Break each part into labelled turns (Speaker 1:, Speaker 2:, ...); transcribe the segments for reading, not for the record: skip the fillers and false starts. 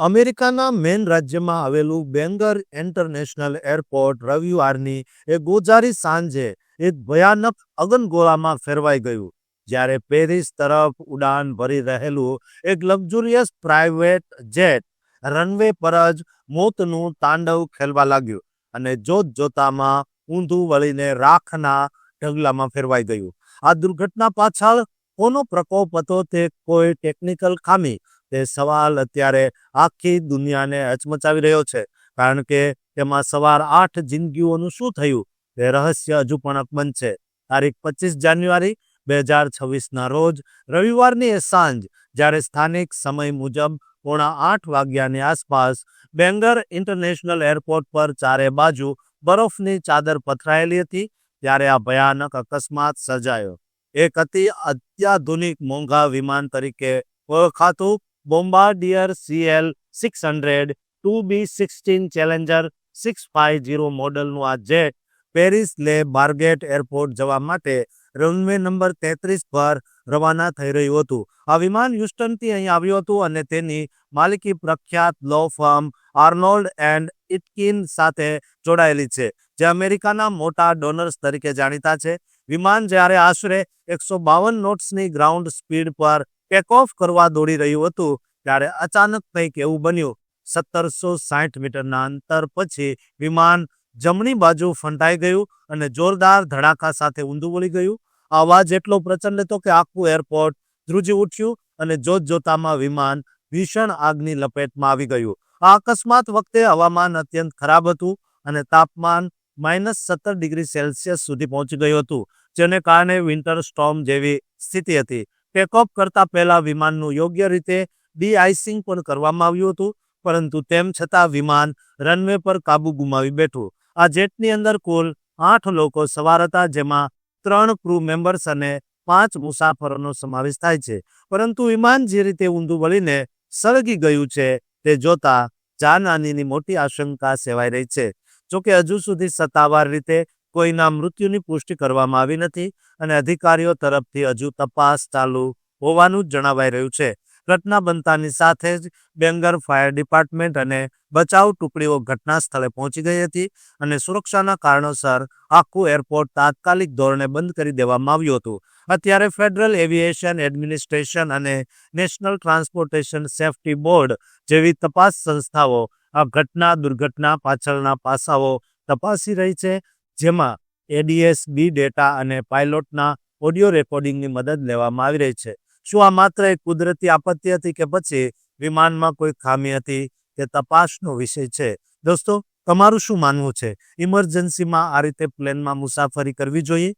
Speaker 1: અમેરિકાના મેન રાજ્યમાં આવેલું બેંગર ઇન્ટરનેશનલ એરપોર્ટ રવિવારની એક ગોજારી સાંજે એક ભયાનક અગનગોળામાં ફેરવાઈ ગયું, જ્યારે પેરિસ તરફ ઉડાન ભરી રહેલું એક લક્ઝુરિયસ પ્રાઇવેટ જેટ રનવે પર જ મોતનું તાંડવ ખેલવા લાગ્યું અને જોતજોતામાં ઊંધું વળીને રાખના ઢગલામાં ફેરવાઈ ગયું. આ દુર્ઘટના પાછળ કોનો પ્રકોપ હતો તે કોઈ ટેકનિકલ ખામી તે સવાલ અત્યારે આખી દુનિયાને હચમચાવી રહ્યો છે, કારણ કે તેમાં સવાર 8 જિંદગીઓનું શું થયું તે રહસ્ય હજુ પણ અકબંધ છે. તારીખ 25 જાન્યુઆરી 2026ના રોજ રવિવારની એ સાંજ, જ્યારે સ્થાનિક સમય મુજબ 7:45 વાગ્યાની આસપાસ બેંગર ઇન્ટરનેશનલ એરપોર્ટ પર ચારે બાજુ બરફની ચાદર પથરાયેલી હતી, ત્યારે આ ભયાનક અકસ્માત સર્જાયો. એક અત્યાધુનિક મોંઘા વિમાન તરીકે ઓળખાતું બોમ્બાર્ડિયર CL-600 2B-16 ચેલેન્જર 650 મોડલનું આ જેટ પેરિસ લે બાર્ગેટ એરપોર્ટ જવા માટે રનવે નંબર 33 પર રવાના થઈ રહ્યું હતું. આ વિમાન હ્યુસ્ટનથી અહીં આવ્યું હતું અને તેની માલિકી પ્રખ્યાત લો ફર્મ આર્નોલ્ડ એન્ડ ઇટકિન સાથે જોડાયેલી છે, જે અમેરિકાના મોટા ડોનર્સ તરીકે જાણીતા છે. વિમાન જ્યારે આશરે 152 નોટ્સની ગ્રાઉન્ડ સ્પીડ પર ટેકઓફ કરવા દોડી રહ્યું હતું, ત્યારે અચાનક કંઈક એવું બન્યું. 1760 મીટરના અંતર પછી વિમાન જમણી બાજુ ફંટાઈ ગયું અને જોરદાર ધડાકા સાથે ઊંધું વળી ગયું. અવાજ એટલો પ્રચંડ હતો કે આખું એરપોર્ટ ધ્રુજી ઉઠ્યું અને જોતજોતામાં વિમાન ભીષણ આગની લપેટમાં આવી ગયું. આ અકસ્માત વખતે હવામાન અત્યંત ખરાબ હતું અને તાપમાન -17 ડિગ્રી સેલ્સિયસ સુધી પહોંચી ગયું હતું, જેને કારણે વિન્ટર સ્ટોર્મ જેવી સ્થિતિ હતી. ટેકઓફ કરતા પહેલા વિમાનનું યોગ્ય રીતે ડી-આઇસિંગ પણ કરવામાં આવ્યું હતું, પરંતુ તેમ છતાં વિમાન રનવે પર કાબુ ગુમાવી બેઠું. આ જેટની અંદર કુલ 8 લોકો સવાર હતા, જેમાં 3 ક્રૂ મેમ્બર્સ અને 5 મુસાફરોનો સમાવેશ થાય છે. પરંતુ વિમાન જે રીતે ઊંધું વળીને સળગી ગયું છે તે જોતા જાનહાનિની મોટી આશંકા સેવાઈ રહી છે. જોકે હજુ સુધી સત્તાવાર રીતે કોઈના મૃત્યુની પુષ્ટિ કરવામાં આવી નથી અને અધિકારીઓ તરફથી હજુ તપાસ ચાલુ હોવાનું જણાવાઈ રહ્યું છે. ઘટના બનતાની સાથે જ બેંગર ફાયર ડિપાર્ટમેન્ટ અને બચાવ ટુકડીઓ ઘટના સ્થળે પહોંચી ગઈ હતી અને સુરક્ષાના કારણોસર આખું એરપોર્ટ તાત્કાલિક ધોરણે બંધ કરી દેવામાં આવ્યું હતું. અત્યારે ફેડરલ એવિએશન એડમિનિસ્ટ્રેશન અને નેશનલ ટ્રાન્સપોર્ટેશન સેફ્ટી બોર્ડ જેવી તપાસ સંસ્થાઓ આ દુર્ઘટના પાછળના પાસાઓ તપાસી રહી છે, જેમાં ADS-B ડેટા અને પાયલોટના ઓડિયો રેકોર્ડિંગની મદદ લેવામાં આવી રહી છે. શું આ માત્ર એક કુદરતી આપત્તિ હતી કે પછી વિમાનમાં કોઈ ખામી હતી તે તપાસનો વિષય છે. દોસ્તો, તમારું શું માનવું છે? ઇમરજન્સીમાં આ રીતે પ્લેનમાં મુસાફરી કરવી જોઈએ?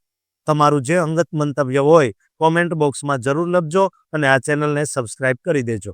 Speaker 1: તમારું જે અંગત મંતવ્ય હોય કોમેન્ટ બોક્સમાં જરૂર લખજો અને આ ચેનલને સબસ્ક્રાઇબ કરી દેજો.